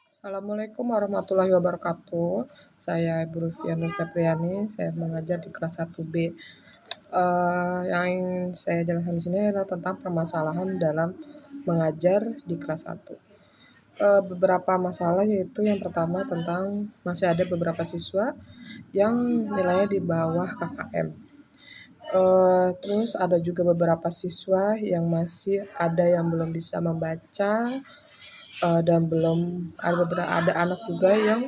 Assalamualaikum warahmatullahi wabarakatuh. Saya Ibu Rufiana Septriani, saya mengajar di kelas 1B. Yang ingin saya jelaskan di sini adalah tentang permasalahan dalam mengajar di kelas 1. Beberapa masalah yaitu yang pertama tentang masih ada beberapa siswa yang nilainya di bawah KKM. Terus ada juga beberapa siswa yang masih ada yang belum bisa membaca, dan belum ada anak juga yang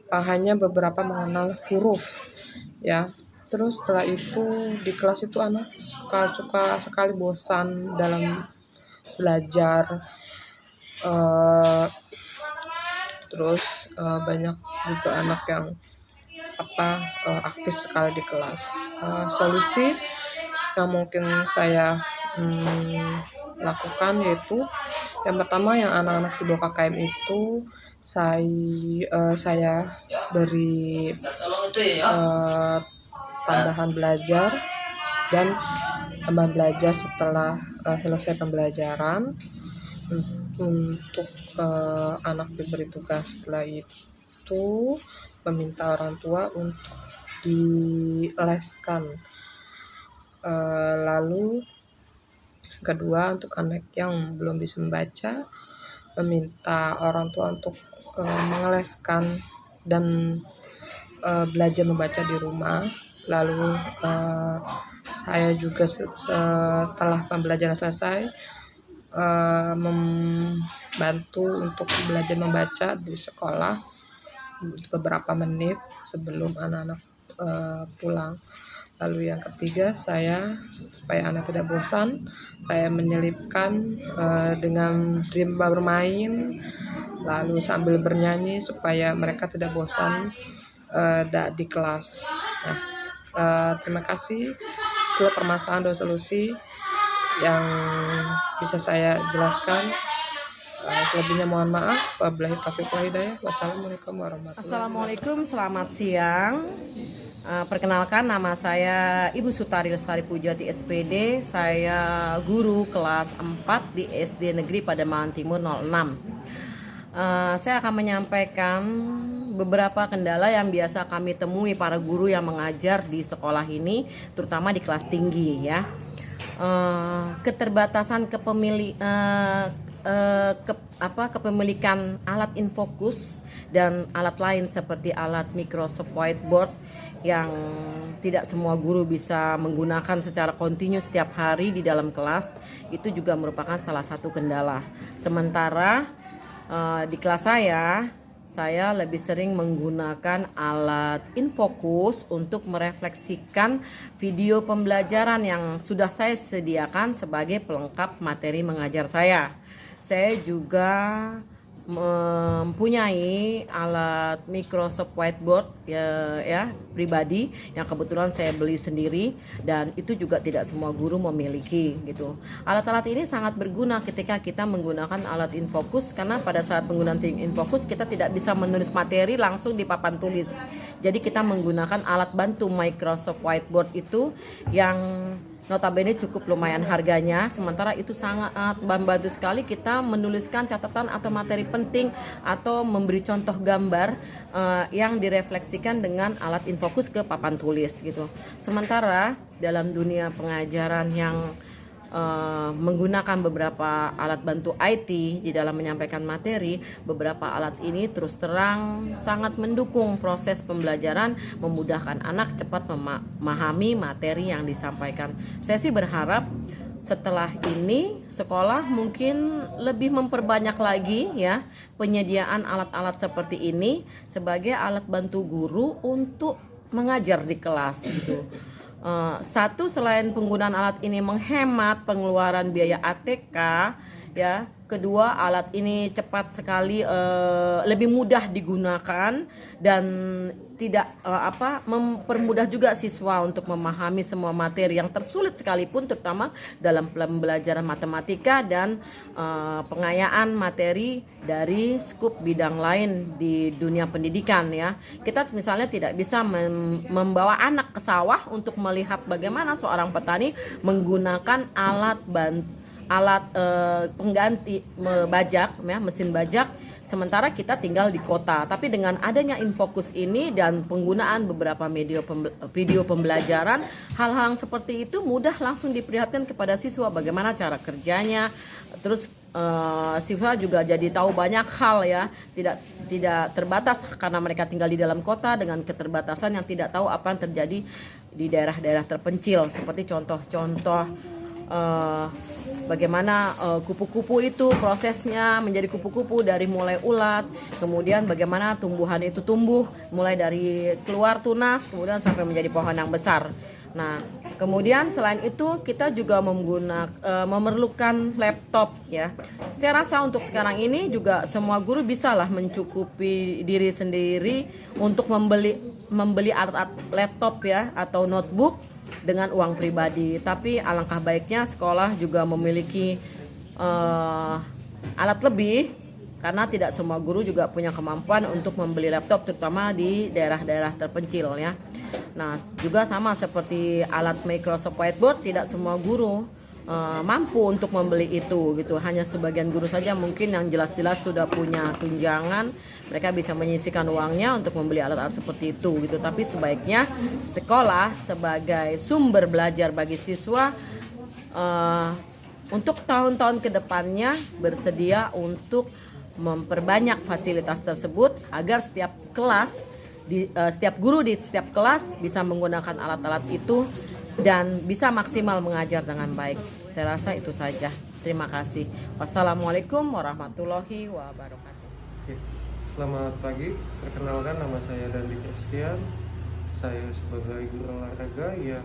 hanya beberapa mengenal huruf ya. Terus setelah itu di kelas itu anak suka sekali bosan dalam belajar. Banyak juga anak yang aktif sekali di kelas. Solusi yang mungkin saya lakukan yaitu yang pertama, yang anak-anak di bawah KKM itu saya beri tambahan belajar dan tambahan belajar setelah selesai pembelajaran. Untuk anak diberi tugas setelah itu meminta orang tua untuk dileskan. Lalu kedua, untuk anak yang belum bisa membaca, meminta orang tua untuk mengeleskan dan belajar membaca di rumah. Lalu saya juga setelah pembelajaran selesai membantu untuk belajar membaca di sekolah beberapa menit sebelum anak-anak pulang. Lalu yang ketiga, supaya anak tidak bosan, saya menyelipkan dengan rimba bermain, lalu sambil bernyanyi supaya mereka tidak bosan di kelas. Terima kasih. Itulah permasalahan dan solusi yang bisa saya jelaskan. Selebihnya mohon maaf. Wabillahi taufiq wal hidayah. Wassalamualaikum warahmatullahi wabarakatuh. Assalamualaikum, selamat siang. Perkenalkan, nama saya Ibu Sutari Lestari Pujati SPD. Saya guru kelas 4 di SD Negeri Pademangan Timur 06. Saya akan menyampaikan beberapa kendala yang biasa kami temui para guru yang mengajar di sekolah ini, terutama di kelas tinggi ya. Keterbatasan kepemilikan alat infokus dan alat lain seperti alat Microsoft Whiteboard yang tidak semua guru bisa menggunakan secara kontinu setiap hari di dalam kelas, itu juga merupakan salah satu kendala. Sementara di kelas saya lebih sering menggunakan alat infokus untuk merefleksikan video pembelajaran yang sudah saya sediakan sebagai pelengkap materi mengajar saya. Saya juga mempunyai alat Microsoft Whiteboard ya pribadi yang kebetulan saya beli sendiri, dan itu juga tidak semua guru memiliki gitu. Alat-alat ini sangat berguna ketika kita menggunakan alat infokus, karena pada saat penggunaan infokus kita tidak bisa menulis materi langsung di papan tulis. Jadi kita menggunakan alat bantu Microsoft Whiteboard itu yang notabene cukup lumayan harganya, sementara itu sangat membantu sekali kita menuliskan catatan atau materi penting atau memberi contoh gambar yang direfleksikan dengan alat infokus ke papan tulis gitu. Sementara dalam dunia pengajaran yang menggunakan beberapa alat bantu IT di dalam menyampaikan materi, beberapa alat ini terus terang sangat mendukung proses pembelajaran, memudahkan anak cepat memahami materi yang disampaikan. Saya sih berharap setelah ini sekolah mungkin lebih memperbanyak lagi ya penyediaan alat-alat seperti ini sebagai alat bantu guru untuk mengajar di kelas gitu. Satu, selain penggunaan alat ini menghemat pengeluaran biaya ATK ya. Kedua, alat ini cepat sekali, lebih mudah digunakan dan tidak mempermudah juga siswa untuk memahami semua materi yang tersulit sekalipun, terutama dalam pembelajaran matematika dan pengayaan materi dari skup bidang lain di dunia pendidikan ya. Kita misalnya tidak bisa membawa anak ke sawah untuk melihat bagaimana seorang petani menggunakan alat pengganti bajak ya, mesin bajak sementara kita tinggal di kota. Tapi dengan adanya Infokus ini dan penggunaan beberapa video pembelajaran, hal-hal seperti itu mudah langsung diperlihatkan kepada siswa bagaimana cara kerjanya. Terus siswa juga jadi tahu banyak hal ya, tidak terbatas karena mereka tinggal di dalam kota dengan keterbatasan yang tidak tahu apa yang terjadi di daerah-daerah terpencil, seperti contoh-contoh bagaimana kupu-kupu itu prosesnya menjadi kupu-kupu dari mulai ulat, kemudian bagaimana tumbuhan itu tumbuh mulai dari keluar tunas kemudian sampai menjadi pohon yang besar. Nah, kemudian selain itu kita juga memerlukan laptop ya. Saya rasa untuk sekarang ini juga semua guru bisalah mencukupi diri sendiri untuk membeli alat laptop ya atau notebook dengan uang pribadi. Tapi alangkah baiknya sekolah juga memiliki alat lebih, karena tidak semua guru juga punya kemampuan untuk membeli laptop, terutama di daerah-daerah terpencil ya. Nah, juga sama seperti alat Microsoft Whiteboard, tidak semua guru mampu untuk membeli itu gitu. Hanya sebagian guru saja mungkin yang jelas-jelas sudah punya tunjangan, mereka bisa menyisihkan uangnya untuk membeli alat-alat seperti itu gitu. Tapi sebaiknya sekolah sebagai sumber belajar bagi siswa untuk tahun-tahun kedepannya bersedia untuk memperbanyak fasilitas tersebut agar setiap kelas setiap guru di setiap kelas bisa menggunakan alat-alat itu dan bisa maksimal mengajar dengan baik. Saya rasa itu saja. Terima kasih. Wassalamualaikum warahmatullahi wabarakatuh. Selamat pagi, perkenalkan nama saya Dandi Christian. Saya sebagai guru olahraga yang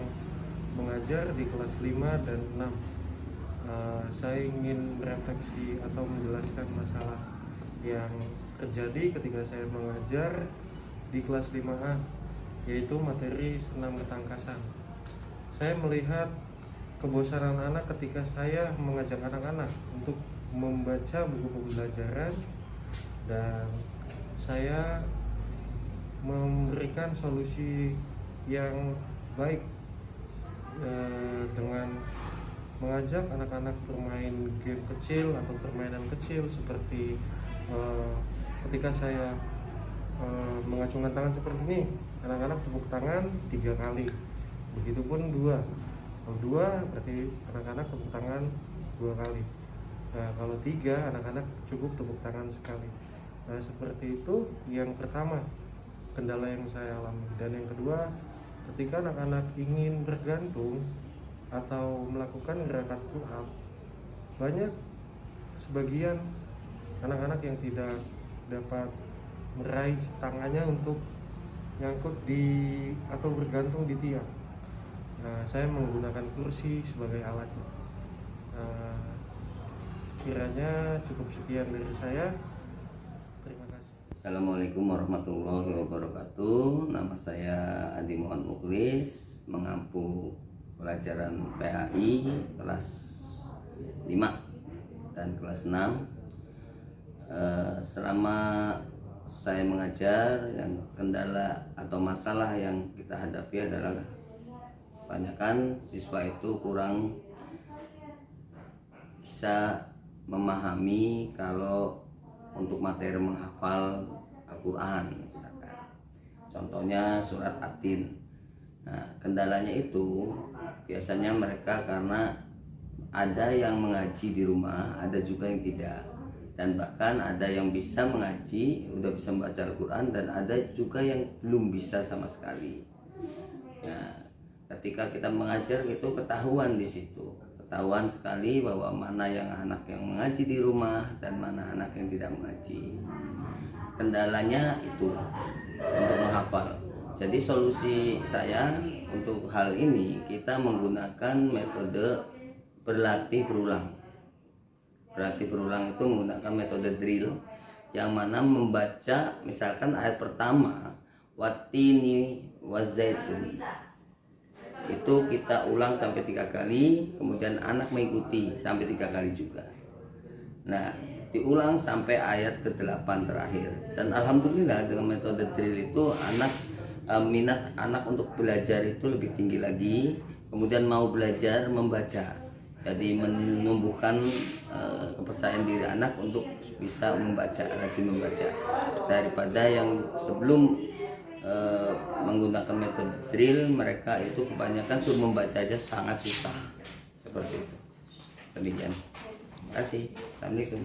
mengajar di kelas 5 dan 6. Saya ingin merefleksi atau menjelaskan masalah yang terjadi ketika saya mengajar di kelas 5A, yaitu materi senam ketangkasan. Saya melihat kebosanan anak ketika saya mengajak anak-anak untuk membaca buku pembelajaran, dan saya memberikan solusi yang baik dengan mengajak anak-anak bermain game kecil atau permainan kecil seperti ketika saya mengacungkan tangan seperti ini, anak-anak tepuk tangan 3 kali, begitupun 2. Kalau 2 berarti anak-anak tepuk tangan 2 kali. Nah, kalau 3 anak-anak cukup tepuk tangan sekali. Nah, seperti itu yang pertama kendala yang saya alami. Dan yang kedua, ketika anak-anak ingin bergantung atau melakukan gerakan pull up, banyak sebagian anak-anak yang tidak dapat meraih tangannya untuk nyangkut di atau bergantung di tiang. Nah, saya menggunakan kursi sebagai alatnya. Sekiranya cukup sekian dari saya. Terima kasih. Assalamualaikum warahmatullahi wabarakatuh. Nama saya Adi Mohon Mukhlis, mengampu pelajaran PAI kelas 5 dan kelas 6. Selama saya mengajar, yang kendala atau masalah yang kita hadapi adalah kebanyakan siswa itu kurang bisa memahami kalau untuk materi menghafal Al-Quran misalkan. Contohnya surat At-Tin. Nah, kendalanya itu biasanya mereka karena ada yang mengaji di rumah, ada juga yang tidak. Dan bahkan ada yang bisa mengaji, udah bisa membaca Al-Quran, dan ada juga yang belum bisa sama sekali. Nah, ketika kita mengajar itu ketahuan di situ, ketahuan sekali bahwa mana yang anak yang mengaji di rumah dan mana anak yang tidak mengaji. Kendalanya itu untuk menghafal. Jadi solusi saya untuk hal ini, kita menggunakan metode berlatih berulang. Berlatih berulang itu menggunakan metode drill, yang mana membaca misalkan ayat pertama watini wazaitun, itu kita ulang sampai 3 kali, kemudian anak mengikuti sampai 3 kali juga. Nah, diulang sampai ayat ke-8 terakhir. Dan alhamdulillah dengan metode drill itu minat anak untuk belajar itu lebih tinggi lagi, kemudian mau belajar membaca. Jadi menumbuhkan kepercayaan diri anak untuk bisa membaca, rajin membaca, daripada yang sebelum menggunakan metode drill, mereka itu kebanyakan suruh membaca aja sangat susah seperti itu. Demikian. Terima kasih. Assalamualaikum.